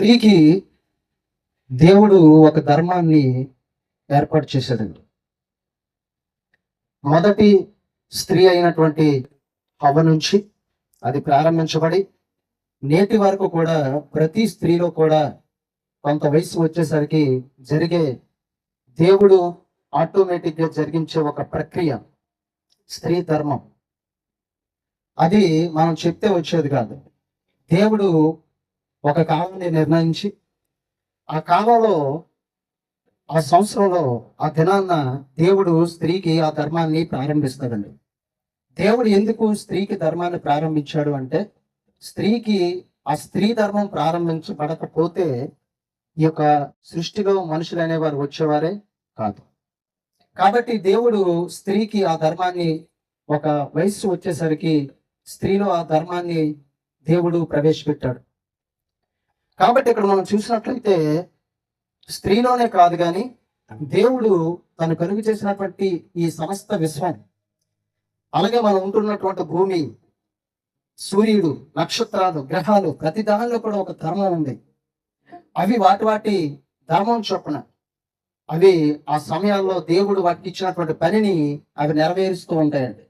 స్త్రీకి దేవుడు ఒక ధర్మాన్ని ఏర్పాటు చేశాడండి. మొదటి స్త్రీ అయినటువంటి హవ్వ నుంచి అది ప్రారంభించబడి నేటి వరకు కూడా ప్రతి స్త్రీలో కూడా కొంత వయసు వచ్చేసరికి జరిగే దేవుడు ఆటోమేటిక్గా జరిగించే ఒక ప్రక్రియ స్త్రీ ధర్మం. అది మనం చెప్తే వచ్చేది కాదు. దేవుడు ఒక కాలాన్ని నిర్ణయించి ఆ కాలంలో ఆ సంవత్సరంలో ఆ దినాన్న దేవుడు స్త్రీకి ఆ ధర్మాన్ని ప్రారంభిస్తాడండి. దేవుడు ఎందుకు స్త్రీకి ధర్మాన్ని ప్రారంభించాడు అంటే స్త్రీకి ఆ స్త్రీ ధర్మం ప్రారంభించబడకపోతే ఈ యొక్క సృష్టిలో మనుషులు అనేవారు వచ్చేవారే కాదు. కాబట్టి దేవుడు స్త్రీకి ఆ ధర్మాన్ని ఒక వయస్సు వచ్చేసరికి స్త్రీలో ఆ ధర్మాన్ని దేవుడు ప్రవేశపెట్టాడు. కాబట్టి ఇక్కడ మనం చూసినట్లయితే స్త్రీలోనే కాదు కానీ దేవుడు తను కలుగు చేసినటువంటి ఈ సమస్త విశ్వం, అలాగే మనం ఉంటున్నటువంటి భూమి, సూర్యుడు, నక్షత్రాలు, గ్రహాలు, ప్రతి దానిలో కూడా ఒక ధర్మం ఉంది. అవి వాటి ధర్మం చొప్పున అవి ఆ సమయాల్లో దేవుడు వాటికి ఇచ్చినటువంటి పనిని అవి నెరవేరుస్తూ ఉంటాయండి.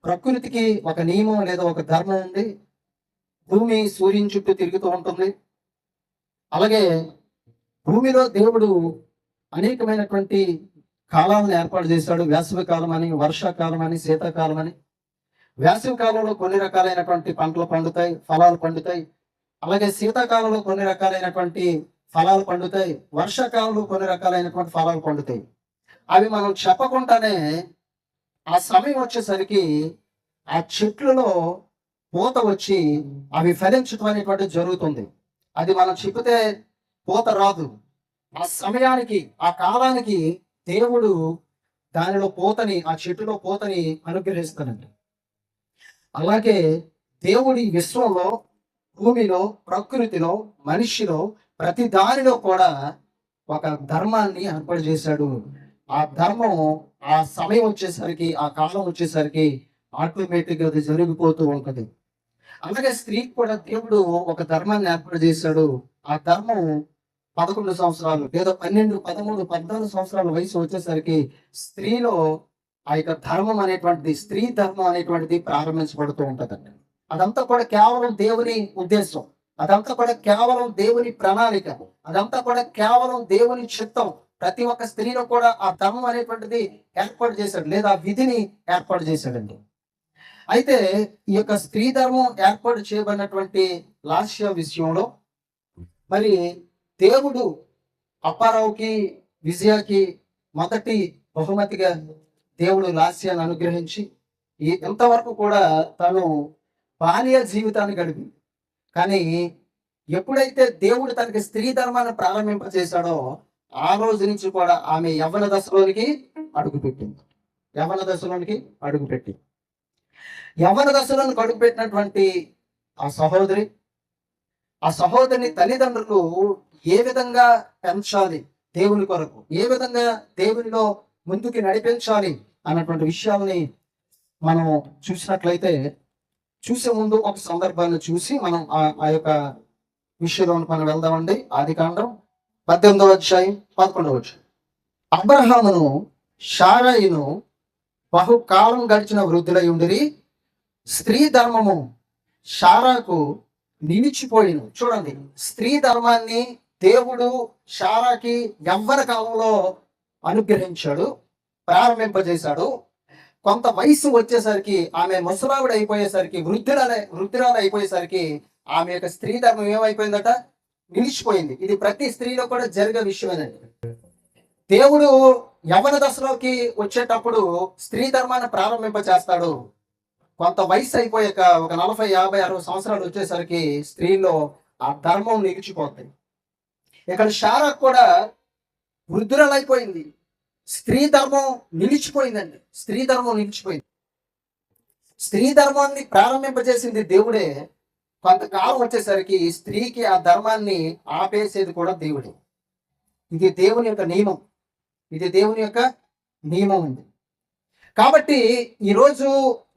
ప్రకృతికి ఒక నియమం లేదా ఒక ధర్మం ఉంది. భూమి సూర్యుని చుట్టూ తిరుగుతూ ఉంటుంది. అలాగే భూమిలో దేవుడు అనేకమైనటువంటి కాలాలను ఏర్పాటు చేశాడు. వేసవి కాలం అని, వర్షాకాలం అని, శీతాకాలం అని. వేసవి కాలంలో కొన్ని రకాలైనటువంటి పంటలు పండుతాయి, ఫలాలు పండుతాయి. అలాగే శీతాకాలంలో కొన్ని రకాలైనటువంటి ఫలాలు పండుతాయి, వర్షాకాలంలో కొన్ని రకాలైనటువంటి ఫలాలు పండుతాయి. అవి మనం చెప్పకుండానే ఆ సమయం వచ్చేసరికి ఆ చెట్లలో పూత వచ్చి అవి ఫలించడం అనేటువంటిది జరుగుతుంది. అది మనం చెప్పితే పూత రాదు. ఆ సమయానికి, ఆ కాలానికి దేవుడు దానిలో పూతని, ఆ చెట్టులో పూతని అనుగ్రహిస్తానండి. అలాగే దేవుడి విశ్వంలో, భూమిలో, ప్రకృతిలో, మనిషిలో, ప్రతి దానిలో కూడా ఒక ధర్మాన్ని ఏర్పాటు చేశాడు. ఆ ధర్మం ఆ సమయం వచ్చేసరికి, ఆ కాలం వచ్చేసరికి ఆటోమేటిక్గా అది జరిగిపోతూ ఉంటుంది. అలాగే స్త్రీకి కూడా దేవుడు ఒక ధర్మాన్ని ఏర్పాటు చేశాడు. ఆ ధర్మం 11 సంవత్సరాలు లేదా 12, 13, 14 సంవత్సరాల వయసు వచ్చేసరికి స్త్రీలో ఆ యొక్క ధర్మం అనేటువంటిది, స్త్రీ ధర్మం అనేటువంటిది ప్రారంభించబడుతూ ఉంటుందండి. అదంతా కూడా కేవలం దేవుని ఉద్దేశం, అదంతా కూడా కేవలం దేవుని ప్రణాళిక, అదంతా కూడా కేవలం దేవుని చిత్తం. ప్రతి ఒక్క స్త్రీలో కూడా ఆ ధర్మం అనేటువంటిది ఏర్పాటు చేశాడు, లేదా ఆ విధిని ఏర్పాటు చేశాడండి. అయితే ఈ యొక్క స్త్రీ ధర్మం ఏర్పాటు చేయబడినటువంటి లాస్య విషయంలో మరి దేవుడు అప్పారావుకి, విజయకి మొదటి బహుమతిగా దేవుడు లాస్యాన్ని అనుగ్రహించి ఇంతవరకు కూడా తను బాల్య జీవితాన్ని గడిపింది. కానీ ఎప్పుడైతే దేవుడు తనకి స్త్రీ ధర్మాన్ని ప్రారంభింపజేశాడో ఆ రోజు నుంచి కూడా ఆమె యవ్వన దశలోనికి అడుగుపెట్టింది. యవ్వన దశలోనికి అడుగుపెట్టింది. యవ్వన దశలోనికి అడుగుపెట్టినటువంటి ఆ సహోదరిని తల్లిదండ్రులు ఏ విధంగా పెంచాలి, దేవుని కొరకు ఏ విధంగా దేవునిలో ముందుకి నడిపించాలి అన్నటువంటి విషయాల్ని మనం చూసినట్లయితే, చూసే ముందు ఒక సందర్భాన్ని చూసి మనం ఆ యొక్క విషయంలో మనం వెళ్దామండి. ఆదికాండం 18వ అధ్యాయం 11వ వచనం. అబ్రహామును శారయిను బహుకాలం గడిచిన వృద్ధులై ఉండిరి, స్త్రీ ధర్మము శారాకు నిలిచిపోయిను. చూడండి, స్త్రీ ధర్మాన్ని దేవుడు శారాకి యవ్వన కాలంలో అనుగ్రహించాడు, ప్రారంభింపజేశాడు. కొంత వయసు వచ్చేసరికి ఆమె ముసలావిడ అయిపోయేసరికి, వృద్ధురాలు అయిపోయేసరికి ఆమె యొక్క స్త్రీ ధర్మం ఏమైపోయిందట? నిలిచిపోయింది. ఇది ప్రతి స్త్రీలో కూడా జరిగే విషయమేనండి. దేవుడు యవ్వన దశలోకి వచ్చేటప్పుడు స్త్రీ ధర్మాన్ని ప్రారంభింపజేస్తాడు. కొంత వయసు అయిపోయాక ఒక 40, 50, 60 సంవత్సరాలు వచ్చేసరికి స్త్రీలో ఆ ధర్మం నిలిచిపోతాయి. ఇక్కడ శారా కూడా వృద్ధురాలు అయిపోయింది, స్త్రీ ధర్మం నిలిచిపోయిందండి. స్త్రీ ధర్మం నిలిచిపోయింది. స్త్రీ ధర్మాన్ని ప్రారంభింపజేసింది దేవుడే. కొంతకాలం వచ్చేసరికి స్త్రీకి ఆ ధర్మాన్ని ఆపేసేది కూడా దేవుడే. ఇది దేవుని యొక్క నియమం, ఇది దేవుని యొక్క నియమం ఉంది. కాబట్టి ఈరోజు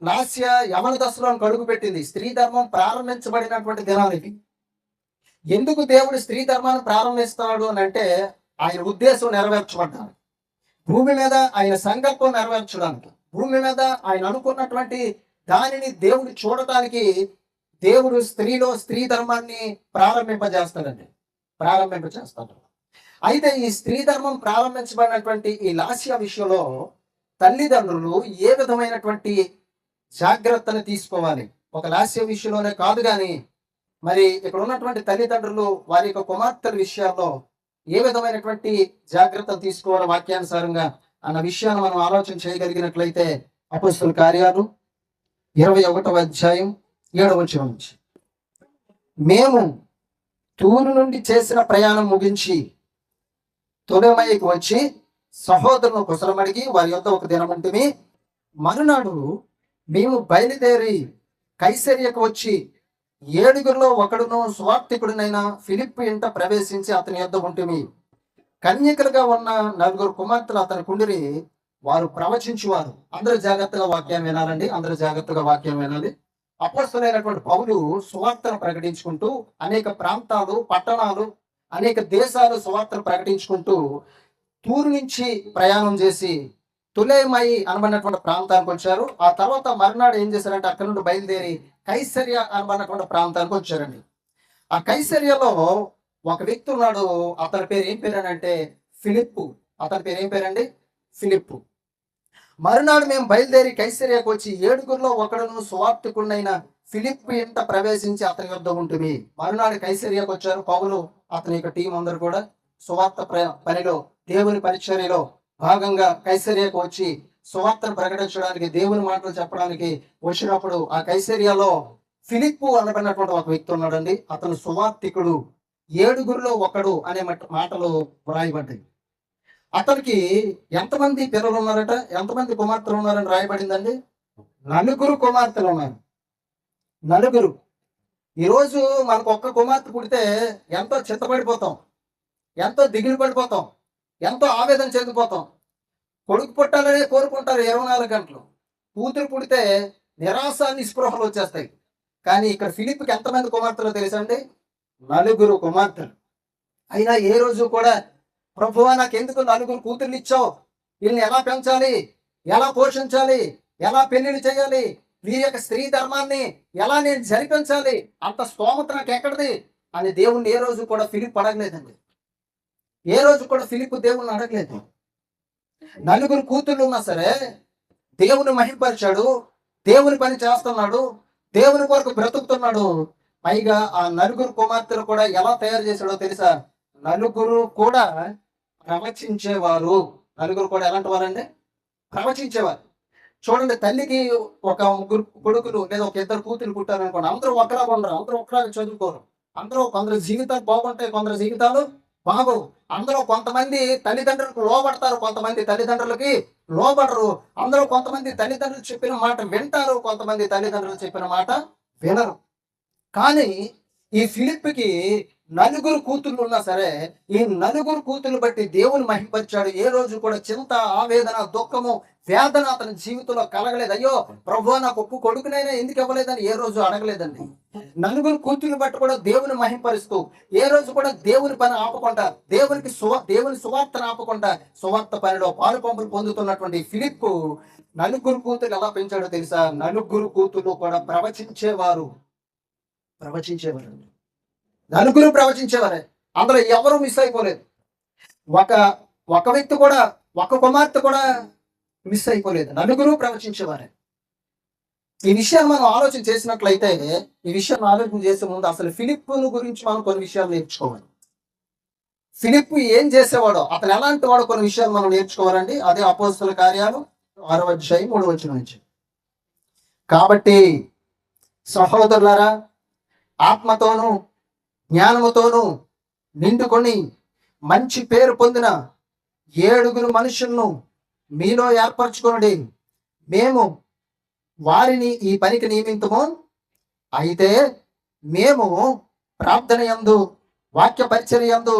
లాస్య యవన దశలో అడుగు పెట్టింది. స్త్రీ ధర్మం ప్రారంభించబడినటువంటి దినాలు ఇవి. ఎందుకు దేవుడు స్త్రీ ధర్మాన్ని ప్రారంభిస్తున్నాడు అని అంటే ఆయన ఉద్దేశం నెరవేర్చబడ్డాడు. భూమి మీద ఆయన సంకల్పం నెరవేర్చడానికి, భూమి మీద ఆయన అనుకున్నటువంటి దానిని దేవుడు చూడటానికి దేవుడు స్త్రీ ధర్మాన్ని ప్రారంభింపజేస్తాడు. అయితే ఈ స్త్రీ ధర్మం ప్రారంభించబడినటువంటి ఈ లాస్య విషయంలో తల్లిదండ్రులు ఏ విధమైనటువంటి జాగ్రత్తను తీసుకోవాలి? ఒక లాస్య విషయంలోనే కాదు కానీ మరి ఇక్కడ ఉన్నటువంటి తల్లిదండ్రులు వారి యొక్క కుమార్తెల విషయాల్లో ఏ విధమైనటువంటి జాగ్రత్తలు తీసుకోవాలి వాక్యానుసారంగా అన్న విషయాన్ని మనం ఆలోచన చేయగలిగినట్లయితే అపొస్తలుల కార్యాలు 21వ అధ్యాయం 7వ వచనం నుంచి, మేము తూరు నుండి చేసిన ప్రయాణం ముగించి తొలెమాయికి వచ్చి సహోదరులను కుశలమడిగి వారి యొద్ద ఒక దినం ఉంటిమి. మరునాడు మేము బయలుదేరి కైసరియకు వచ్చి 7గురిలో ఒకడును సువార్తికుడినైన ఫిలిప్పు ఇంట ప్రవేశించి అతని యొద్ద ఉంటిమి. కన్యకలుగా ఉన్న 4 కుమార్తెలు అతని కుండిరి, వారు ప్రవచించువారు. అందరూ జాగ్రత్తగా వాక్యం వినాలండి, అందరూ జాగ్రత్తగా వాక్యం వినాలి. అపొస్తలుడైనటువంటి పౌలు సువార్తను ప్రకటించుకుంటూ అనేక ప్రాంతాలు, పట్టణాలు, అనేక దేశాలు సువార్తను ప్రకటించుకుంటూ తూరు నుంచి ప్రయాణం చేసి తొలెమాయి అనబడినటువంటి ప్రాంతానికి వచ్చారు. ఆ తర్వాత మర్నాడు ఏం చేశారంటే అక్కడ నుండి బయలుదేరి కైసర్య అనబడినటువంటి ప్రాంతానికి వచ్చారండి. ఆ కైసర్యలో ఒక వ్యక్తి ఉన్నాడు. అతని పేరు ఏం పేరు అంటే ఫిలిప్పు. అతని పేరు ఏం పేరండి? ఫిలిప్పు. మరునాడు మేము బయలుదేరి కైసర్యకు వచ్చి 7గురిలో ఒకడును సువార్తికుడైన ఫిలిప్పు ఇంట ప్రవేశించి అతని యొద్ద ఉంటుంది. మరునాడు కైసర్యకు వచ్చారు పౌలు, అతని యొక్క టీం అందరూ కూడా సువార్త పనిలో, దేవుని పరిచర్యలో భాగంగా కైసర్యకు వచ్చి సువార్తను ప్రకటించడానికి, దేవుని మాటలు చెప్పడానికి వచ్చినప్పుడు ఆ కైసర్యలో ఫిలిప్పు అనబడినటువంటి ఒక వ్యక్తి ఉన్నాడండి. అతను సువార్తికుడు, 7గురిలో ఒకడు అనే మాటలు వ్రాయబడ్డాయి. అతనికి ఎంతమంది పిల్లలు ఉన్నారట, ఎంతమంది కుమార్తెలు ఉన్నారని రాయబడిందండి? 4 కుమార్తెలు ఉన్నారు. 4. ఈరోజు మనకు ఒక్క కుమార్తె పుడితే ఎంతో చింతపడిపోతాం, ఎంతో దిగులు పడిపోతాం, ఎంతో ఆవేదన చెందిపోతాం. కొడుకు పుట్టాలనే కోరుకుంటారు 24 గంటలు. కూతురు పుడితే నిరాశ నిస్పృహలు వచ్చేస్తాయి. కానీ ఇక్కడ ఫిలిప్కి ఎంతమంది కుమార్తెలు తెలుసండి? 4 కుమార్తెలు. అయినా ఏ రోజు కూడా ప్రభువా నాకెందుకు 4 కూతుర్లు ఇచ్చావు, వీళ్ళని ఎలా పెంచాలి, ఎలా పోషించాలి, ఎలా పెళ్లిళ్ళు చేయాలి, వీరి యొక్క స్త్రీ ధర్మాన్ని ఎలా నేను జరిపించాలి, అంత స్తోమత నాకు ఎక్కడిది అని దేవుణ్ణి ఏ రోజు కూడా ఫిలిప్ అడగలేదండి. ఏ రోజు కూడా ఫిలిప్ దేవుణ్ణి అడగలేదు. 4 కూతుర్లు ఉన్నా సరే దేవుని మహింపరిచాడు, దేవుని పని చేస్తున్నాడు, దేవుని కొరకు బ్రతుకుతున్నాడు. పైగా ఆ 4 కుమార్తెలు కూడా ఎలా తయారు చేశాడో తెలుసా? 4 కూడా ప్రవచించేవారు. 4 కూడా ఎలాంటి వారండి? ప్రవచించేవారు. చూడండి, తల్లికి ఒక 3 కొడుకులు లేదా ఒక 2 కూతురు పుట్టారు అనుకోండి, అందరూ ఒకలాగా ఉండరు, అందరూ ఒకలాగా చదువుకోరు, కొందరు జీవితాలు బాగుంటాయి, కొందరు జీవితాలు బాగోవు. అందరూ కొంతమంది తల్లిదండ్రులకు లోబడతారు, కొంతమంది తల్లిదండ్రులకి లోబడరు. అందరూ కొంతమంది తల్లిదండ్రులు చెప్పిన మాట వింటారు, కొంతమంది తల్లిదండ్రులు చెప్పిన మాట వినరు. కానీ ఈ ఫిలిప్కి 4 కూతుర్లు ఉన్నా సరే ఈ 4 కూతుర్లు బట్టి దేవుని మహింపరిచాడు. ఏ రోజు కూడా చింత, ఆవేదన, దుఃఖము, వేదన అతని జీవితంలో కలగలేదు. అయ్యో ప్రభువా నాకు ఒక్క కొడుకునైనా ఎందుకు ఇవ్వలేదని ఏ రోజు అడగలేదండి. 4 కూతుర్లు బట్టి కూడా దేవుని మహింపరుస్తూ ఏ రోజు కూడా దేవుని పని ఆపకుండా, దేవుని సువార్తను ఆపకుండా సువార్త పనిలో పాలు పంపులు పొందుతున్నటువంటి ఫిలిప్పు 4 కూతుర్లు ఎలా పెంచాడో తెలుసా? 4 కూతుర్లు కూడా ప్రవచించేవారు. 4 ప్రవచించేవారే. అందులో ఎవరు మిస్ అయిపోలేదు. ఒక వ్యక్తి కూడా, ఒక కుమార్తె కూడా మిస్ అయిపోలేదు. 4 ప్రవచించేవారే. ఈ విషయాన్ని మనం ఆలోచన చేసినట్లయితే, ఈ విషయాన్ని ఆలోచన చేసే ముందు అసలు ఫిలిప్పును గురించి మనం కొన్ని విషయాలు నేర్చుకోవాలి. ఫిలిప్పు ఏం చేసేవాడో, అతను ఎలాంటి వాడో కొన్ని విషయాలు మనం నేర్చుకోవాలండి. అదే అపోస్తలుల కార్యాలు 6వ అధ్యాయం 3వ వచనం నుంచి. కాబట్టి సహోదరులారా, ఆత్మతోనూ జ్ఞానముతోనూ నిండుకొని మంచి పేరు పొందిన 7 మనుషులను మీలో ఏర్పరచుకొనుడి. మేము వారిని ఈ పనికి నియమింతుము. అయితే మేము ప్రార్థన యందు, వాక్య పరిచర్య యందు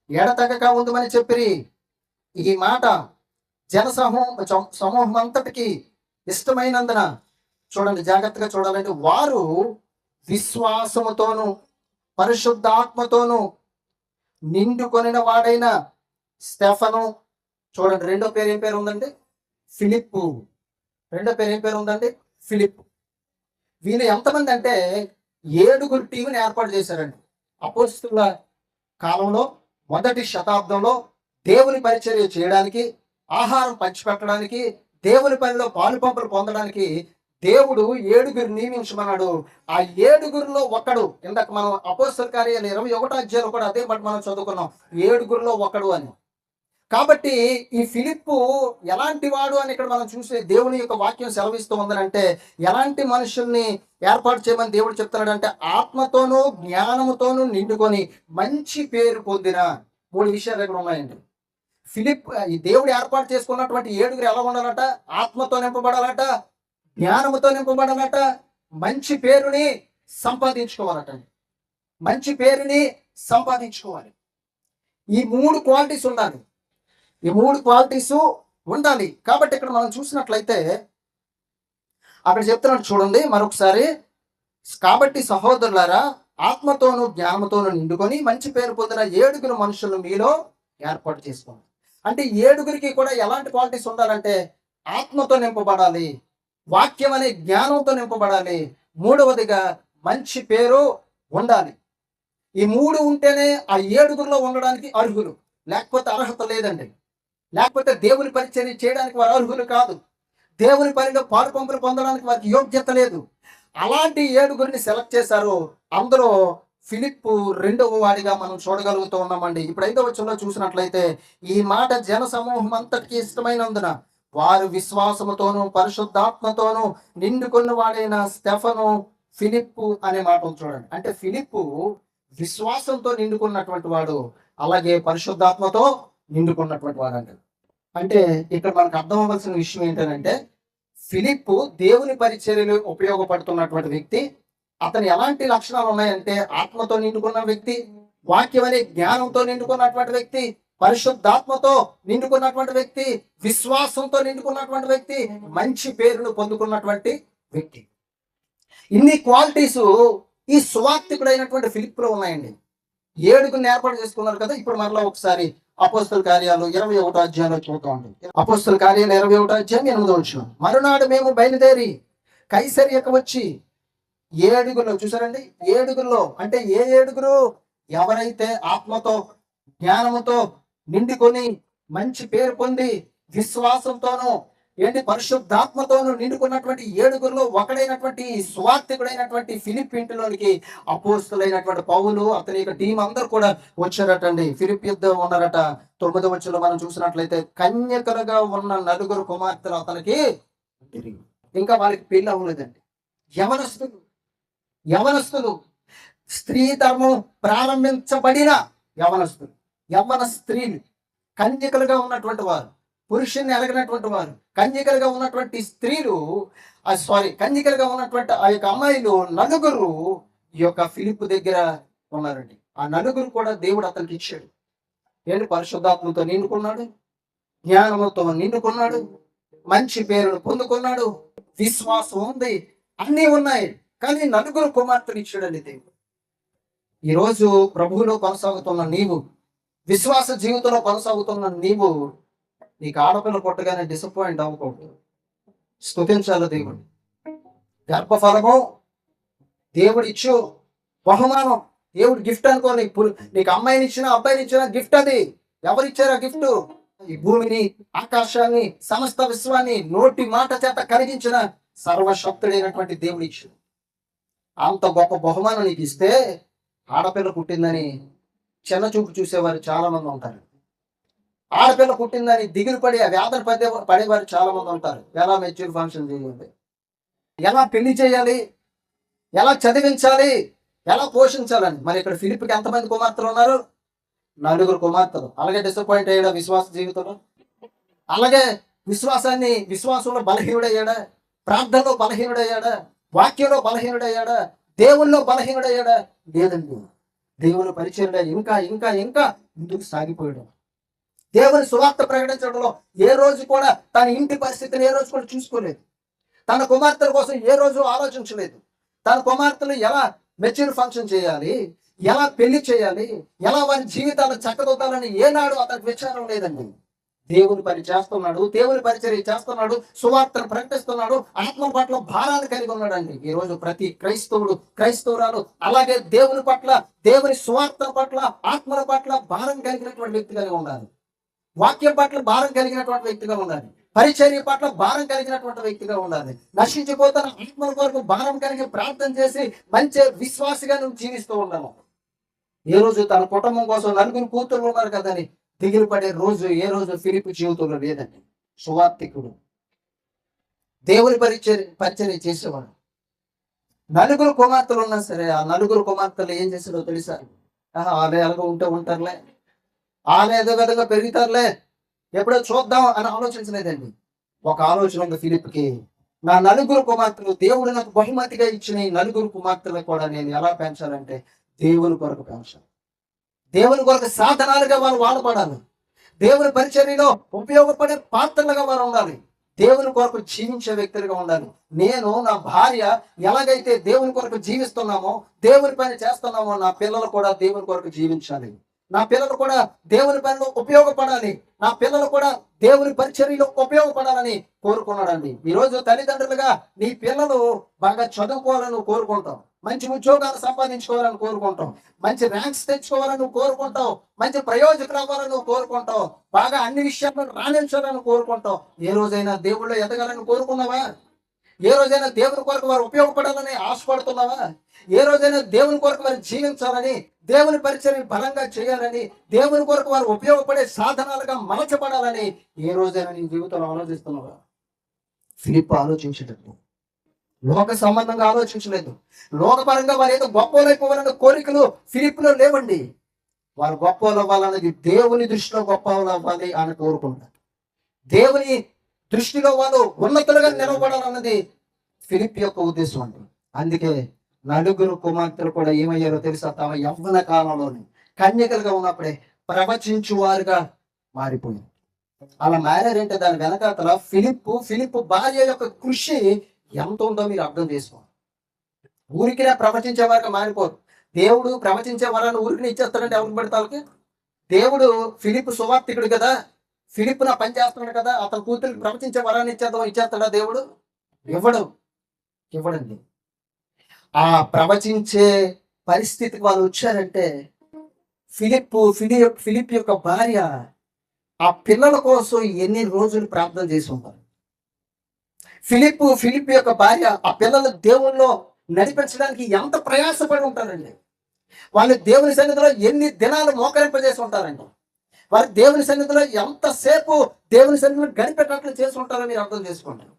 ఎడతెగక ఉందమని చెప్పిరి. ఈ మాట సమూహం అంతటికి ఇష్టమైనందున, చూడండి జాగ్రత్తగా చూడాలంటే, వారు విశ్వాసముతోనూ పరిశుద్ధాత్మతోను నిండుకొనిన వాడైన స్టెఫను. చూడండి, రెండో పేరు ఏం పేరు ఉందండి? ఫిలిప్పు. రెండో పేరు ఏం పేరు ఉందండి? ఫిలిప్. వీళ్ళు ఎంతమంది అంటే 7 టీంని ఏర్పాటు చేశారండి. అపోస్తుల కాలంలో మొదటి శతాబ్దంలో దేవుని పరిచర్య చేయడానికి, ఆహారం పంచిపెట్టడానికి, దేవుని పనిలో పాలుపంపులు పొందడానికి దేవుడు 7 నియమించమన్నాడు. ఆ 7 ఒకడు, ఇందాక మనం అపోస్తుల కార్యాలు 21 అధ్యాయంలో కూడా అదే మాట మనం చదువుకున్నాం, 7 ఒకడు అని. కాబట్టి ఈ ఫిలిప్పు ఎలాంటి వాడు అని ఇక్కడ మనం చూసే దేవుని యొక్క వాక్యం సెలవిస్తూ ఉందనంటే, ఎలాంటి మనుషుల్ని ఏర్పాటు చేయమని దేవుడు చెప్తున్నాడంటే, ఆత్మతోనూ జ్ఞానముతోనూ నిండుకొని మంచి పేరు పొందిన 3 విషయాలు ఇక్కడ ఉన్నాయండి. ఫిలిప్, ఈ దేవుడు ఏర్పాటు చేసుకున్నటువంటి 7 ఎలా ఉండాలట? ఆత్మతో నింపబడాలట, జ్ఞానముతో నింపబడాలట, మంచి పేరుని సంపాదించుకోవాలట. మంచి పేరుని సంపాదించుకోవాలి. ఈ 3 క్వాలిటీస్ ఉండాలి. ఈ 3 క్వాలిటీస్ ఉండాలి. కాబట్టి ఇక్కడ మనం చూసినట్లయితే అక్కడ చెప్తున్నాడు చూడండి మరొకసారి. కాబట్టి సహోదరులారా, ఆత్మతోనూ జ్ఞానముతోనూ నిండుకొని మంచి పేరు పొందిన 7 మనుషులను మీలో ఏర్పాటు చేసుకోండి. అంటే 7 కూడా ఎలాంటి క్వాలిటీస్ ఉండాలంటే, ఆత్మతో నింపబడాలి, వాక్యం అనే జ్ఞానంతో నింపబడాలి, మూడవదిగా మంచి పేరు ఉండాలి. ఈ 3 ఉంటేనే ఆ 7 ఉండడానికి అర్హులు. లేకపోతే అర్హత లేదండి. లేకపోతే దేవుని పరిచర్య చేయడానికి వారు అర్హులు కాదు. దేవుని పనిలో పాలుపంపులు పొందడానికి వారికి యోగ్యత లేదు. అలాంటి 7 సెలెక్ట్ చేశారు. అందులో ఫిలిప్పు 2వ వాడిగా మనం చూడగలుగుతూ ఉన్నామండి. ఇప్పుడు 5వ వచనంలో చూసినట్లయితే, ఈ మాట జన సమూహం అంతటికి ఇష్టమైనందున వారు విశ్వాసముతోనూ పరిశుద్ధాత్మతోనూ నిండుకున్న వాడైన స్టెఫను, ఫిలిప్పు అనే మాట చూడండి. అంటే ఫిలిప్పు విశ్వాసంతో నిండుకున్నటువంటి వాడు, అలాగే పరిశుద్ధాత్మతో నిండుకున్నటువంటి వాడు అంట. అంటే ఇక్కడ మనకు అర్థం అవ్వాల్సిన విషయం ఏంటంటే, ఫిలిప్పు దేవుని పరిచర్యలు ఉపయోగపడుతున్నటువంటి వ్యక్తి. అతను ఎలాంటి లక్షణాలు ఉన్నాయంటే, ఆత్మతో నిండుకున్న వ్యక్తి, వాక్యం అనే జ్ఞానంతో నిండుకున్నటువంటి వ్యక్తి, పరిశుద్ధాత్మతో నిండుకున్నటువంటి వ్యక్తి, విశ్వాసంతో నిండుకున్నటువంటి వ్యక్తి, మంచి పేరును పొందుకున్నటువంటి వ్యక్తి. ఇన్ని క్వాలిటీస్ ఈ సువార్తికుడైనటువంటి ఫిలిప్పులో ఉన్నాయండి. 7 ఏర్పాటు చేసుకున్నారు కదా. ఇప్పుడు మరలా ఒకసారి అపోస్తల కార్యాలు 21 అధ్యాయంలో చూద్దాం. అపోస్తల కార్యాలు 21 అధ్యాయం 8వ వచనం. మరునాడు మేము బయలుదేరి కైసరియకు వచ్చి 7 చూసారండి. 7 అంటే ఏ 7? ఎవరైతే ఆత్మతో జ్ఞానముతో నిండుకొని మంచి పేరు పొంది విశ్వాసంతోనూ పరిశుద్ధాత్మతోనూ నిండుకున్నటువంటి 7 ఒకడైనటువంటి సువార్తికుడైనటువంటి ఫిలిప్ ఇంటిలోనికి అపోస్తులైనటువంటి పౌలు, అతని యొక్క టీం అందరూ కూడా వచ్చారటండి. ఫిలిప్ యుద్ధం ఉన్నారట. 9వ వచనంలో మనం చూసినట్లయితే, కన్యకలుగా ఉన్న 4 కుమార్తెలు అతనికి, ఇంకా వాళ్ళకి పెళ్లి అవ్వలేదండి. యవనస్తులు, స్త్రీ ధర్మం ప్రారంభించబడిన యవన స్త్రీలు, కన్యకలుగా ఉన్నటువంటి వారు, పురుషుని ఎరగినటువంటి వారు, కన్యకలుగా ఉన్నటువంటి స్త్రీలు, కన్యకలుగా ఉన్నటువంటి ఆ యొక్క అమ్మాయిలు 4 ఈ యొక్క ఫిలిప్ దగ్గర ఉన్నారండి. ఆ 4 కూడా దేవుడు అతనికి ఇచ్చాడు. పరిశుద్ధాత్మతో నిండుకున్నాడు, జ్ఞానముతో నిండుకున్నాడు, మంచి పేరును పొందుకున్నాడు, విశ్వాసం ఉంది, అన్నీ ఉన్నాయి. కానీ 4 కుమార్తెలు ఇచ్చాడండి దేవుడు. ఈరోజు ప్రభువులో కొనసాగుతున్న నీవు, విశ్వాస జీవితంలో కొనసాగుతున్న నీవు, నీకు ఆడపిల్ల కొట్టగానే డిసప్పాయింట్ అవ్వకూడదు. స్తుతించాలి దేవుడు. గర్భఫలము దేవుడు ఇచ్చు బహుమానం, దేవుడు గిఫ్ట్ అనుకో. నీకు అమ్మాయిని ఇచ్చినా అబ్బాయిని ఇచ్చినా గిఫ్ట్. అది ఎవరిచ్చారా గిఫ్ట్? ఈ భూమిని, ఆకాశాన్ని, సమస్త విశ్వాన్ని నోటి మాట చేత కలిగించిన సర్వశక్తుడైనటువంటి దేవుడు ఇచ్చాడు. అంత గొప్ప బహుమానం నీకు ఇస్తే, ఆడపిల్ల పుట్టిందని చిన్న చూపు చూసేవారు చాలా మంది ఉంటారు. ఆడపిల్ల పుట్టిందని దిగులు పడి ఆ వేదన పడేవారు చాలా మంది ఉంటారు. ఎలా మెచ్యూర్ ఫంక్షన్ చేయాలి, ఎలా పెళ్లి చేయాలి, ఎలా చదివించాలి, ఎలా పోషించాలని. మరి ఇక్కడ ఫిలిప్కి ఎంతమంది కుమార్తెలు ఉన్నారు? 4 కుమార్తెలు. అలాగే డిసప్పాయింట్ అయ్యాడా విశ్వాస జీవితంలో? అలాగే విశ్వాసంలో బలహీనుడయ్యాడా? ప్రార్థనలో బలహీనుడయ్యాడా? వాక్యంలో బలహీనుడయ్యాడా? దేవుల్లో బలహీనుడయ్యాడా? లేదండి. దేవుని పరిచర్య ఇంకా ఇంకా ఇంకా ముందుకు సాగిపోయాడు. దేవుని సువార్త ప్రకటించడంలో ఏ రోజు కూడా తన ఇంటి పరిస్థితిని ఏ రోజు కూడా చూసుకోలేదు. తన కుమార్తెల కోసం ఏ రోజు ఆలోచించలేదు. తన కుమార్తెలు ఎలా మెచ్యూర్ ఫంక్షన్ చేయాలి, ఎలా పెళ్లి చేయాలి, ఎలా వారి జీవితాలను చక్కదొద్దాలని ఏనాడు అతనికి విచారం లేదండి. దేవుని పని చేస్తున్నాడు, దేవుని పరిచర్య చేస్తున్నాడు, సువార్తను ప్రకటిస్తున్నాడు, ఆత్మ పట్ల భారాన్ని కలిగి ఉన్నాడండి. ఈ రోజు ప్రతి క్రైస్తవుడు, క్రైస్తవురాలు అలాగే దేవుని పట్ల, దేవుని సువార్త పట్ల, ఆత్మల పట్ల భారం కలిగినటువంటి వ్యక్తిగా ఉండాలి. వాక్యం పట్ల భారం కలిగినటువంటి వ్యక్తిగా ఉండాలి. పరిచర్య పట్ల భారం కలిగినటువంటి వ్యక్తిగా ఉండాలి. నశించిపోతున్న ఆత్మల కొరకు భారం కలిగి ప్రార్థన చేసి మంచి విశ్వాసిగా నువ్వు జీవిస్తూ ఉండాలి. ఏ రోజు తన కుటుంబం కోసం నలుగురు కూతురు ఉన్నారు కదని దిగులు పడే రోజు ఏ రోజు ఫిలిప్పు జీవితంలో లేదండి. సువార్తికుడు, దేవుని పరిచర్య చేసేవాడు. నలుగురు కుమార్తెలు ఉన్నా సరే ఆ నలుగురు కుమార్తెలు ఏం చేశారో తెలుసా? వాళ్ళే ఎలాగో ఉంటే ఉంటారులే, వాళ్ళే ఏదో విధంగా పెరుగుతారులే, ఎప్పుడో చూద్దాం అని ఆలోచించలేదండి. ఒక ఆలోచన ఉంది ఫిలిప్కి, నా నలుగురు కుమార్తెలు, దేవుడు నాకు బహుమతిగా ఇచ్చిన ఈ నలుగురు కుమార్తెలు కూడా నేను ఎలా పెంచాలంటే దేవుని కొరకు పెంచాలి. దేవుని కొరకు సాధనాలుగా వారు వాడబడాలి. దేవుని పరిచర్యలో ఉపయోగపడే పాత్రలుగా వారు ఉండాలి. దేవుని కొరకు జీవించే వ్యక్తులుగా ఉండాలి. నేను, నా భార్య ఎలాగైతే దేవుని కొరకు జీవిస్తున్నామో, దేవుని పని చేస్తున్నామో, నా పిల్లలు కూడా దేవుని కొరకు జీవించాలి. నా పిల్లలు కూడా దేవుని పనిలో ఉపయోగపడాలి. నా పిల్లలు కూడా దేవుని పరిచర్యలో ఉపయోగపడాలని కోరుకున్నాడండి. ఈరోజు తల్లిదండ్రులుగా నీ పిల్లలు బాగా చదువుకోవాలని కోరుకుంటాం, మంచి ఉద్యోగాలు సంపాదించుకోవాలని కోరుకుంటాం, మంచి ర్యాంక్స్ తెచ్చుకోవాలని కోరుకుంటావు, మంచి ప్రయోజకులు అవ్వాలని కోరుకుంటావు, బాగా అన్ని విషయాలను రాణించాలని కోరుకుంటావు. ఏ రోజైనా దేవుళ్ళు ఎదగాలని కోరుకున్నావా? ఏ రోజైనా దేవుని కొరకు వారు ఉపయోగపడాలని ఆశపడుతున్నావా? ఏ రోజైనా దేవుని కొరకు వారు జీవించాలని, దేవుని పరిచర్య బలంగా చేయాలని, దేవుని కొరకు వారు ఉపయోగపడే సాధనాలుగా మలచబడాలని ఏ రోజైనా నీ జీవితంలో ఆలోచిస్తున్నావా? ఫిలిప్ ఆలోచించలేదు. లోక సంబంధంగా ఆలోచించలేదు. లోకపరంగా వారు ఏదో గొప్పలైపోవాలన్న కోరికలు ఫిలిప్లో లేవండి. వారు గొప్పలు అవ్వాలన్నది దేవుని దృష్టిలో గొప్పలు అవ్వాలి అని కోరుకుంటారు. దేవుని దృష్టిలో వాళ్ళు ఉన్నతులుగా నిలబడాలన్నది ఫిలిప్ యొక్క ఉద్దేశం అండి. అందుకే నలుగురు కుమార్తెలు కూడా ఏమయ్యారో తెలుసా? తమ యవ్వన కాలంలోనే కన్యకలుగా ఉన్నప్పుడే ప్రవచించువారుగా మారిపోయారు. అలా మారారంటే దాని వెనకాతల ఫిలిప్ భార్య యొక్క కృషి ఎంత ఉందో మీరు అర్థం చేసుకోవాలి. ఊరికినే ప్రవచించేవారుగా మారిపోరు. దేవుడు ప్రవచించే వరాన్ని ఊరికి ఇచ్చేస్తాడంటే ఎవరికి పడతానికి? దేవుడు ఫిలిప్ సువార్తికుడు కదా, ఫిలిప్ నా పని చేస్తున్నాడు కదా, అతని కూతురికి ప్రవచించే వరాన్ని ఇచ్చేస్తాడా దేవుడు? ఇవ్వడండి. ఆ ప్రవచించే పరిస్థితికి వాళ్ళు వచ్చారంటే ఫిలిప్ యొక్క భార్య ఆ పిల్లల కోసం ఎన్ని రోజులు ప్రార్థన చేసి ఉంటారు. ఫిలిప్ యొక్క భార్య ఆ పిల్లలు దేవుల్లో నడిపించడానికి ఎంత ప్రయాసపడి ఉంటారండి. వాళ్ళు దేవుని సన్నిధిలో ఎన్ని దినాలు మోకరింపజేసి ఉంటారండి. వారు దేవుని సన్నిధిలో ఎంతసేపు దేవుని సన్నిధిలో గడిపేటట్లు చేసి ఉంటారో మీరు అర్థం చేసుకుంటారు.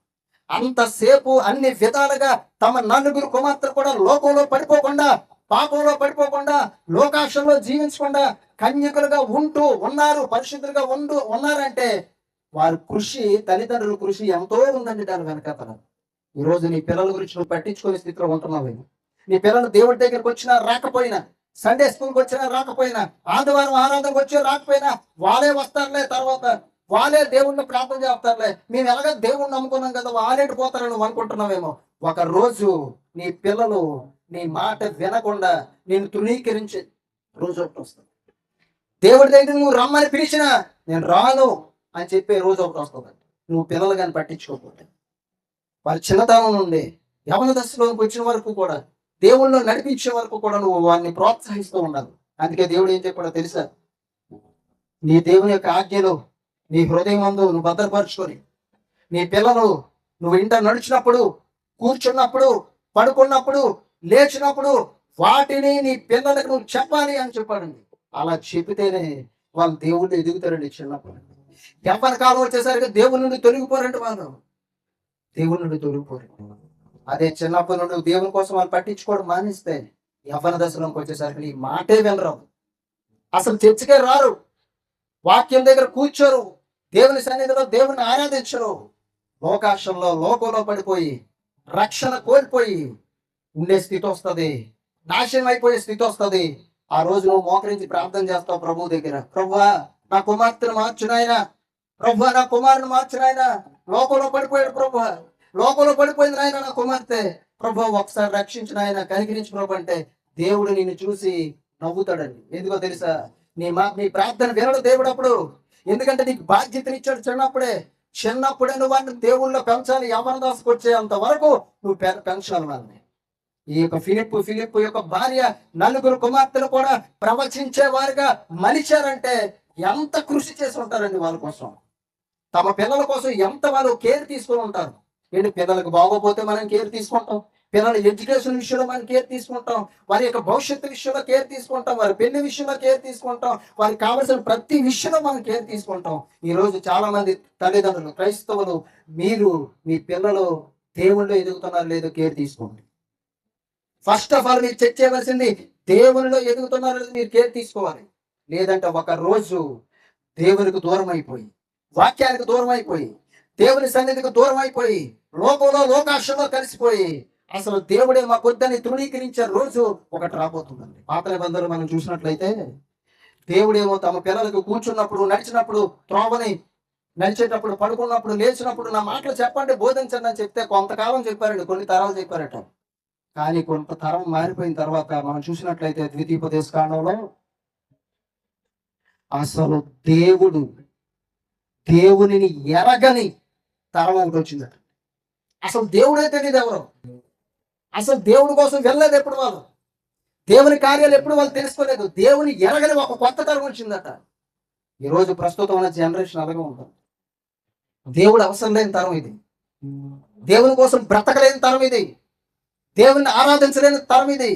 అంతసేపు అన్ని విధాలుగా తమ నలుగురు కుమార్తెలు కూడా లోకంలో పడిపోకుండా, పాపంలో పడిపోకుండా, లోకాశంలో జీవించకుండా కన్యకులుగా ఉన్నారు, పరిశుద్ధులుగా ఉన్నారంటే వారి కృషి, తల్లిదండ్రుల కృషి ఎంతో ఉందండి దాని వెనకాతల. ఈరోజు నీ పిల్లల గురించి నువ్వు పట్టించుకునే స్థితిలో ఉంటున్నావు. నీ పిల్లలు దేవుడి దగ్గరికి వచ్చినా రాకపోయినా, సండే స్కూల్కి వచ్చినా రాకపోయినా, ఆదివారం ఆరాధనకు వచ్చి రాకపోయినా వాళ్ళే వస్తారులే, తర్వాత వాళ్ళే దేవుణ్ణి ప్రార్థన చేస్తారులే, మేము ఎలాగ దేవుణ్ణి నమ్ముకున్నాం కదా వాళ్ళేటి పోతారని నువ్వు అనుకుంటున్నావేమో. ఒక రోజు నీ పిల్లలు నీ మాట వినకుండా నేను తృణీకరించే రోజు ఒకటి వస్తుంది. దేవుడి దగ్గర నువ్వు రమ్మని పిలిచినా నేను రాను అని చెప్పే రోజు ఒకటి వస్తుంది. నువ్వు పిల్లలు కానీ పట్టించుకోకపోతే. వారి చిన్నతనం నుండి యవన దశలోకి వచ్చిన వరకు కూడా, దేవుళ్ళు నడిపించే వరకు కూడా నువ్వు వారిని ప్రోత్సహిస్తూ ఉండాలి. అందుకే దేవుడు ఏం చెప్పాడో తెలుసా? నీ దేవుని యొక్క ఆజ్ఞలో నీ హృదయం అందు నువ్వు భద్రపరుచుకొని, నీ పిల్లలు నువ్వు ఇంట నడిచినప్పుడు, కూర్చున్నప్పుడు, పడుకున్నప్పుడు, లేచినప్పుడు వాటిని నీ పిల్లలకు నువ్వు చెప్పాలి అని చెప్పాడండి. అలా చెప్పితేనే వాళ్ళు దేవుళ్ళు ఎదుగుతారండి. చిన్నప్పుడు యవ్వన కాలం వచ్చేసరికి దేవుని నుండి తొలగిపోరండి. వాళ్ళు దేవుని నుండి తొలగిపోరు. అదే చిన్నప్పటి నుండి దేవుని కోసం వాళ్ళు పట్టించుకోవడం మానేస్తే యవ్వన దశలోకి వచ్చేసరికి నీ మాటే వినరావు, అసలు చర్చకే రారు, వాక్యం దగ్గర కూర్చోరు, దేవుని సన్నిధిలో దేవుని ఆరాధించరు. లోకాశంలో లోకంలో పడిపోయి రక్షణ కోల్పోయి ఉండే స్థితి వస్తుంది, నాశనం అయిపోయే స్థితి వస్తుంది. ఆ రోజు నువ్వు మోకరించి ప్రార్థన చేస్తావు ప్రభు దగ్గర, ప్రభువా నా కుమార్తెను మార్చునాయన, ప్రభువా నా కుమారుని మార్చునాయన, లోకంలో పడిపోయాడు ప్రభువా, లోకంలో పడిపోయింది నాయన నా కుమార్తె, ప్రభు ఒకసారి రక్షించిన ఆయన, కనికరించి ప్రభు అంటే దేవుడు నిన్ను చూసి నవ్వుతాడండి. ఎందుకో తెలుసా? నీ ప్రార్థన వినడు దేవుడు అప్పుడు. ఎందుకంటే నీకు బాధ్యతనిచ్చాడు చిన్నప్పుడే నువ్వు వాడిని దేవుళ్ళో పెంచాలి. యవ్వన దశకు వచ్చేంత వరకు నువ్వు పెంచాలి వాళ్ళని. ఈ యొక్క ఫిలిప్పు యొక్క భార్య నలుగురు కుమార్తెలు కూడా ప్రవచించే వారుగా మలిచారంటే ఎంత కృషి చేసి ఉంటారండి వాళ్ళ కోసం. తమ పిల్లల కోసం ఎంత వాళ్ళు కేర్ తీసుకుని ఉంటారు. ఏంటి, పిల్లలకు బాగోపోతే మనం కేర్ తీసుకుంటాం, పిల్లల ఎడ్యుకేషన్ విషయంలో మనం కేర్ తీసుకుంటాం, వారి యొక్క భవిష్యత్తు విషయంలో కేర్ తీసుకుంటాం, వారి పెళ్లి విషయంలో కేర్ తీసుకుంటాం, వారికి కావలసిన ప్రతి విషయంలో మనం కేర్ తీసుకుంటాం. ఈరోజు చాలా మంది తల్లిదండ్రులు, క్రైస్తవులు, మీరు మీ పిల్లలు దేవుళ్ళు ఎదుగుతున్నారో లేదో కేర్ తీసుకోండి. ఫస్ట్ ఆఫ్ ఆల్ మీరు చెక్ చేయవలసింది దేవునిలో ఎదుగుతున్నారో లేదో మీరు కేర్ తీసుకోవాలి. లేదంటే ఒక రోజు దేవునికి దూరం అయిపోయి, వాక్యానికి దూరం అయిపోయి, దేవుని సన్నిధికి దూరం అయిపోయి, లోకంలో లోకాశలో కలిసిపోయి అసలు దేవుడే మా కొద్దని తృణీకరించే రోజు ఒకటి రాబోతుందండి. పాత నిబంధనలు మనం చూసినట్లయితే దేవుడేమో తమ పిల్లలకు కూర్చున్నప్పుడు, నడిచినప్పుడు, త్రోవని నడిచేటప్పుడు, పడుకున్నప్పుడు, లేచినప్పుడు నా మాటలు చెప్పండి, బోధించండి అని చెప్తే కొంతకాలం చెప్పారండి, కొన్ని తరాలు చెప్పారట. కానీ కొంత తరం మారిపోయిన తర్వాత మనం చూసినట్లయితే ద్వితీయోపదేశ కాండంలో అసలు దేవునిని ఎరగని తరం ఒకటి వచ్చిందట. అసలు దేవుడే తెలియదు ఎవరు, అసలు దేవుడి కోసం వెళ్ళలేదు ఎప్పుడు వాళ్ళు, దేవుని కార్యాలు ఎప్పుడు వాళ్ళు తెలుసుకోలేదు, దేవుని ఎరగని ఒక కొత్త తరం వచ్చిందట. ఈరోజు ప్రస్తుతం ఉన్న జనరేషన్ అలాగే ఉంటుంది. దేవుడు అవసరం లేని తరం ఇది, దేవుని కోసం బ్రతకలేని తరం ఇది, దేవుని ఆరాధించలేని తరం ఇది,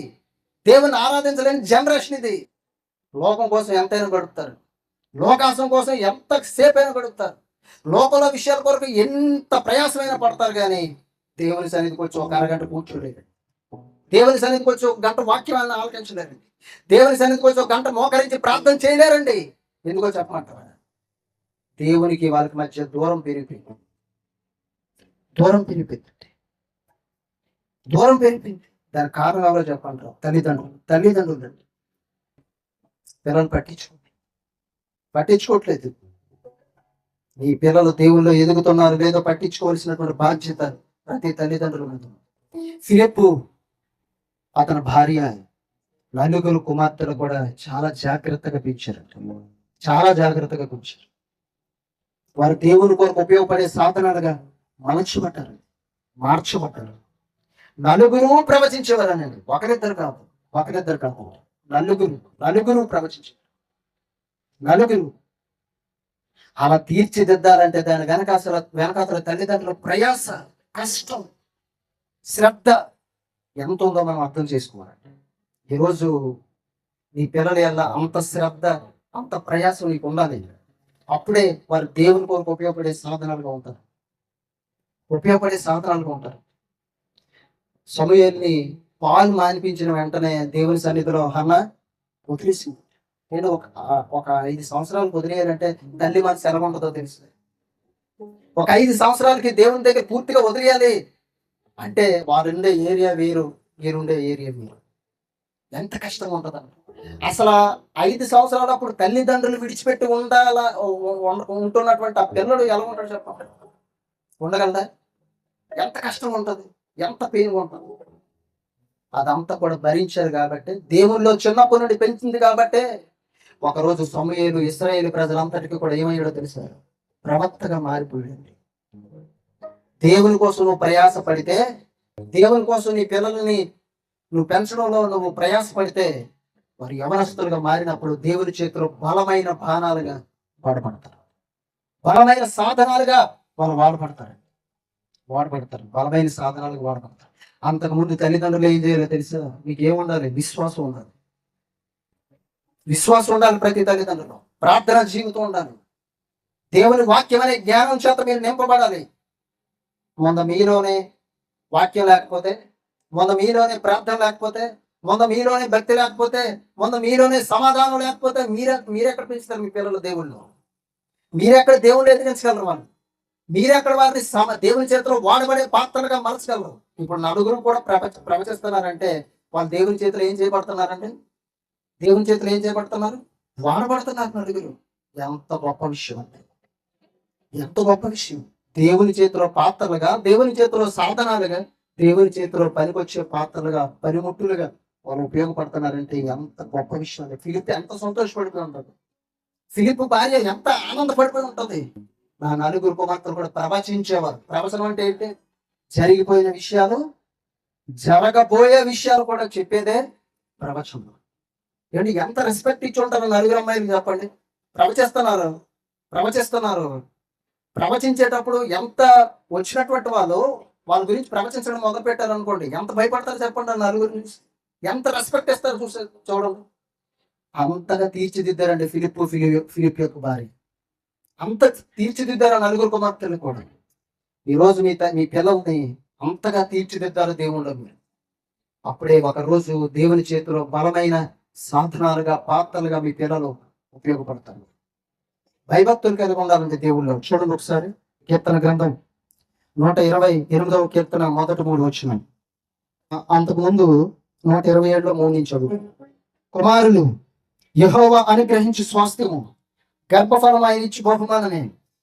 దేవుని ఆరాధించలేని జనరేషన్ ఇది. లోకం కోసం ఎంతైనా గడుపుతారు, లోకాసం కోసం ఎంతసేపు అయినా గడుపుతారు, లోకంలో విషయాల కొరకు ఎంత ప్రయాసమైనా పడతారు. కానీ దేవుని సన్నిధికి వచ్చి ఒక అరగంట కూర్చోలేదు, దేవుని సన్నిధికి వచ్చి ఒక గంట వాక్యాలను ఆలకించలేరండి, దేవుని సన్నిధికి వచ్చి ఒక గంట మోకరించి ప్రార్థన చేయలేరండి. ఎందుకో చెప్పమంటారా? దేవునికి వాళ్ళకి మధ్య దూరం పెరిగిపోయింది, దూరం పెరిగిపోయింది. దానికి కారణం ఎవరో చెప్పంటారు? తల్లిదండ్రులు అండి. పిల్లలు పట్టించుకోవట్లేదు. ఈ పిల్లలు దేవుళ్ళు ఎదుగుతున్నారు లేదో పట్టించుకోవాల్సినటువంటి బాధ్యత ప్రతి తల్లిదండ్రుల మీద. ఫిలిప్పు అతని భార్య నలుగురు కుమార్తెలు కూడా చాలా జాగ్రత్తగా పెంచారంట, చాలా జాగ్రత్తగా పెంచారు. వారు దేవుని కొరకు ఉపయోగపడే సాధనాలుగా మార్చబడ్డారు. నలుగురు ప్రవచించేవారనండి, ఒకరిద్దరు కాదు, నలుగురు ప్రవచించారు. నలుగురు అలా తీర్చిదిద్దాలంటే దాని వెనకాతల తల్లిదండ్రుల ప్రయాస, కష్టం, శ్రద్ధ ఎంత ఉందో మనం అర్థం చేసుకోవాలండి. ఈరోజు నీ పిల్లల వల్ల అంత శ్రద్ధ, అంత ప్రయాసం నీకు ఉండాలి. అప్పుడే వారు దేవుని కొరకు ఉపయోగపడే సాధనాలుగా ఉంటారు. సమూయేలుని పాలు మానిపించిన వెంటనే దేవుని సన్నిధిలో హన్నా వదిలేసింది. నేను ఒక 5 సంవత్సరాలు వదిలేయాలంటే తల్లి మనసు ఎలా ఉంటుందో తెలుసు. ఒక 5 సంవత్సరాలకి దేవుని దగ్గర పూర్తిగా వదిలేయాలి అంటే వారుండే ఏరియా వేరు, వీరుండే ఏరియా వేరు. ఎంత కష్టంగా ఉంటుందంట. అసలు 5 సంవత్సరాలు అప్పుడు తల్లిదండ్రులు విడిచిపెట్టి ఉంటున్నటువంటి ఆ పిల్లడు ఎలా ఉంటాడు చెప్పండి? ఉండగలదా? ఎంత కష్టం ఉంటుంది, ఎంత పెయిన్ ఉంటుంది. అదంతా కూడా భరించారు కాబట్టి, దేవుల్లో చిన్నప్పటి నుండి పెంచింది కాబట్టి ఒకరోజు సమూయేలు ఇశ్రాయేలు ప్రజలంతటికీ కూడా ఏమయ్యాడో తెలుసా? ప్రవక్తగా మారిపోయింది. దేవుని కోసం నువ్వు ప్రయాస పడితే, దేవుని కోసం నీ పిల్లల్ని నువ్వు పెంచడంలో నువ్వు ప్రయాసపడితే, వారు యవనస్తులుగా మారినప్పుడు దేవుని చేతిలో బలమైన బాణాలుగా వాడబడతారు, బలమైన సాధనాలుగా వాళ్ళు వాడబడతారు. బలమైన సాధనాలుగా వాడబడతారు. అంతకుముందు తల్లిదండ్రులు ఏం చేయాలో తెలుసా? మీకు ఏముండాలి? విశ్వాసం ఉండాలి. ప్రతి తల్లిదండ్రులు ప్రార్థన జీవితం ఉండాలి. దేవుని వాక్యం అనే జ్ఞానం చేత మీరు నింపబడాలి. మీలోనే వాక్యం లేకపోతే, మీలోనే ప్రార్థన లేకపోతే, మీలోనే భక్తి లేకపోతే, మీలోనే సమాధానం లేకపోతే మీరెక్కడ పెంచుతారు మీ పిల్లలు దేవుళ్ళు? మీరెక్కడ దేవుళ్ళు ఎదిగించగలరు? వాళ్ళు మీరెక్కడ వారిని దేవుని చేతిలో వాడబడే పాత్రలుగా మలచగలరు? ఇప్పుడు నలుగురు కూడా ప్రవచిస్తున్నారంటే వాళ్ళు దేవుని చేతిలో ఏం చేయబడుతున్నారంటే, వాడబడుతున్నారు నలుగురు. ఎంత గొప్ప విషయం అంటే, ఎంత గొప్ప విషయం. దేవుని చేతిలో పాత్రలుగా, దేవుని చేతిలో సాధనాలుగా, దేవుని చేతిలో పనికొచ్చే పాత్రలుగా, పనిముట్టులుగా వాళ్ళు ఉపయోగపడుతున్నారంటే ఎంత గొప్ప విషయం అండి. ఫిలిప్ ఎంత సంతోషపడిపోయి ఉంటుంది. ఫిలిప్ భార్య ఎంత ఆనందపడిపోయి ఉంటుంది. నా నలుగురు కుమార్తెలు కూడా ప్రవచించేవారు. ప్రవచనం అంటే ఏంటి? జరిగిపోయిన విషయాలు, జరగబోయే విషయాలు కూడా చెప్పేదే ప్రవచనం. ఏంటి ఎంత రెస్పెక్ట్ ఇచ్చి ఉంటారు నలుగురు అమ్మాయిలు చెప్పండి. ప్రవచిస్తున్నారు ప్రవచిస్తున్నారు ప్రవచించేటప్పుడు ఎంత వచ్చినటువంటి వాళ్ళు వాళ్ళ గురించి ప్రవచించడం మొదలు పెట్టారు అనుకోండి, ఎంత భయపడతారు చెప్పండి. ఆ నలుగురు గురించి ఎంత రెస్పెక్ట్ ఇస్తారు చూడండి. అంతగా తీర్చిదిద్దారండి ఫిలిప్ యొక్క భార్య. అంత తీర్చిదిద్దారు ఆ నలుగురు కుమార్తెలు కూడా. ఈరోజు మీ పిల్లల్ని అంతగా తీర్చిదిద్దారు దేవుళ్ళు. అప్పుడే ఒక రోజు దేవుని చేతిలో బలమైన సాధనాలుగా, పాత్రలుగా మీ పిల్లలు ఉపయోగపడతారు. భయభక్తులు కలిగి ఉండాలంటే దేవుళ్ళు. చూడండి ఒకసారి కీర్తన గ్రంథం 128వ కీర్తన మొదటి 3 వచనం. అంతకుముందు 127లో 3 నుంచి చదువు. కుమారులు యెహోవా అనుగ్రహించి స్వాస్థ్యము, గర్భఫలం ఆయన ఇచ్చి బహుమానమే.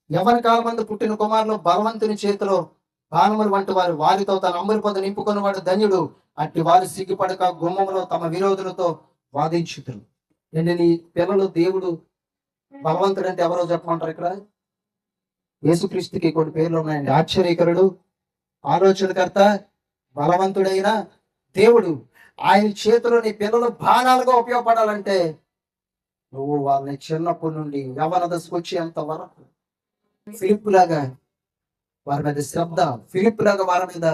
యవన కాలమందు పుట్టిన కుమారులు బలవంతుని చేతిలో బాణములు వంటి వారు, వారితో తన అమ్ముల పొద నింపుకొని వాడు ధన్యుడు. అట్టి వారు సిగ్గుపడక గుమ్మములో తమ విరోధులతో వాదించుతారు. ఏంటి నీ పిల్లలు దేవుడు బలవంతుడు అంటే ఎవరో చెప్పమంటారు? ఇక్కడ యేసుక్రీస్తుకి కొన్ని పేర్లు ఉన్నాయండి. ఆశ్చర్యకరుడు, ఆలోచనకర్త, బలవంతుడైన దేవుడు. ఆయన చేతిలో నీ పిల్లలు బాణాలుగా ఉపయోగపడాలంటే నువ్వు వాళ్ళని చిన్నప్పటి నుండి యవ్వన దశకు వచ్చేంత వరకు ఫిలిప్ లాగా వారి మీద శ్రద్ధ, ఫిలిప్ లాగా వారి మీద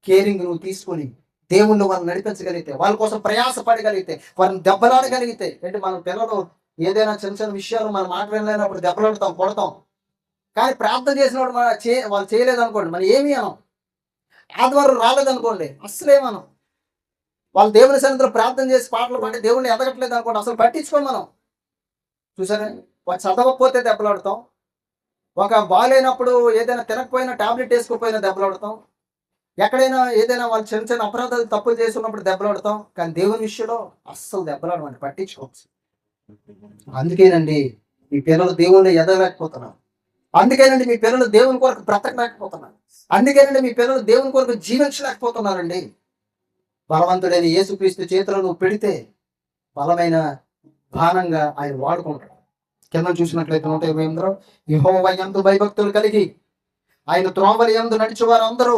కేరింగ్ నువ్వు తీసుకొని దేవుళ్ళు వాళ్ళని నడిపించగలిగితే, వాళ్ళ కోసం ప్రయాసపడగలిగితే, వారిని దెబ్బలాడగలిగితే. అంటే మన పిల్లలు ఏదైనా చిన్న చిన్న విషయాలు మనం మాట వినలేనప్పుడు దెబ్బలాడతాం, కొడతాం. కానీ ప్రార్థన చేసినప్పుడు వాళ్ళు చేయలేదు అనుకోండి, మనం ఏమీ అనం. ఆదివారం రాలేదనుకోండి, అస్సలేమనం. వాళ్ళు దేవుని సన్నిధిలో ప్రార్థన చేసి పాటలు పాడి దేవుడిని ఎదగట్లేదు అనుకోండి, అసలు పట్టించుకోం మనం. చూసారా? వాళ్ళు చదవకపోతే దెబ్బలాడతాం. ఒక బాగాలేనప్పుడు ఏదైనా తినకపోయినా టాబ్లెట్ వేసుకోకపోయినా దెబ్బలాడతాం. ఎక్కడైనా ఏదైనా వాళ్ళు చిన్న చిన్న అపరాధాలు, తప్పులు చేస్తున్నప్పుడు దెబ్బలాడతాం. కానీ దేవుని విషయంలో అస్సలు దెబ్బలాడమండి, పట్టించుకోవచ్చు. అందుకేనండి మీ పిల్లలు దేవుళ్ళు ఎదగలేకపోతున్నారు. అందుకేనండి మీ పిల్లలు దేవుని కొరకు బ్రతకలేకపోతున్నారు. అందుకేనండి మీ పిల్లలు దేవుని కొరకు జీవించలేకపోతున్నారండి. బలవంతుడైన యేసుక్రీస్తు చేతిలో నువ్వు పెడితే బలమైన బాణంగా ఆయన వాడుకుంటాడు. కింద చూసినట్లయితే 128లో యెహోవా యందు భయభక్తులు కలిగి ఆయన త్రోవల యందు నడిచేవారు అందరూ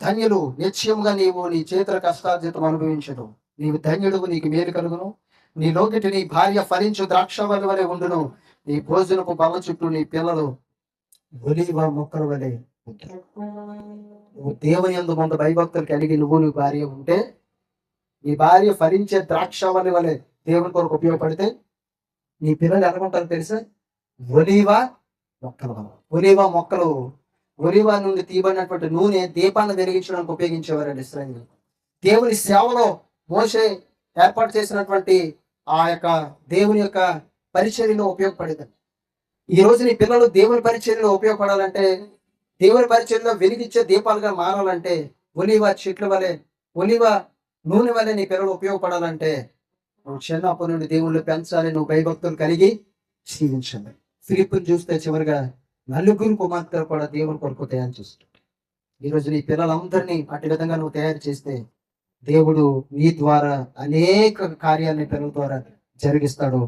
ధన్యులు. నిశ్చయముగా నీవు నీ చేతుల కష్టార్జితం అనుభవించదు. నీవు ధన్యుడు, నీకు మేలు కలుగును. నీ లోకిటి నీ భార్య ఫలించు ద్రాక్షవల్లి వలె ఉండును. నీ భోజనపు బల్ల చుట్టూ నీ పిల్లలు ఒలీవ మొక్కల వలె ఉంటారు. నువ్వు దేవుని యందు కొంత భయభక్తులు కలిగి నీ భార్య ఉంటే, నీ భార్య ఫలించే ద్రాక్షవల్లి వలె దేవుని కొరకు ఉపయోగపడితే నీ పిల్లలు ఎలాగుంటారో తెలుసా? ఒలీవ మొక్కలు. ఒలీవ నుండి తీయబడినటువంటి నూనె దీపాన్ని వెలిగించడానికి ఉపయోగించేవారండి ఇశ్రాయేలు. దేవుని సేవలో మోషే ఏర్పాటు చేసినటువంటి ఆ యొక్క దేవుని యొక్క పరిచర్యలో ఉపయోగపడేది. ఈ రోజు నీ పిల్లలు దేవుని పరిచర్యలో ఉపయోగపడాలంటే, దేవుని పరిచర్యలో వెలిగించే దీపాలుగా మారాలంటే, ఒలీవ చెట్ల వలె, ఒలీవ నూనె వలె నీ పిల్లలు ఉపయోగపడాలంటే నువ్వు చిన్నప్పటి నుండి దేవుళ్ళు పెంచాలి. నువ్వు భయభక్తులు కలిగి జీవించాలి. ఫిలిప్పుని చూస్తే చివరిగా నలుగురు కుమార్తెలు కూడా దేవుని కొరకు తయారు చేస్తాడు. ఈరోజు నీ పిల్లలందరినీ అట్టి విధంగా నువ్వు తయారు చేస్తే దేవుడు నీ ద్వారా అనేక కార్యాలని పిల్లల ద్వారా జరిగిస్తాడు.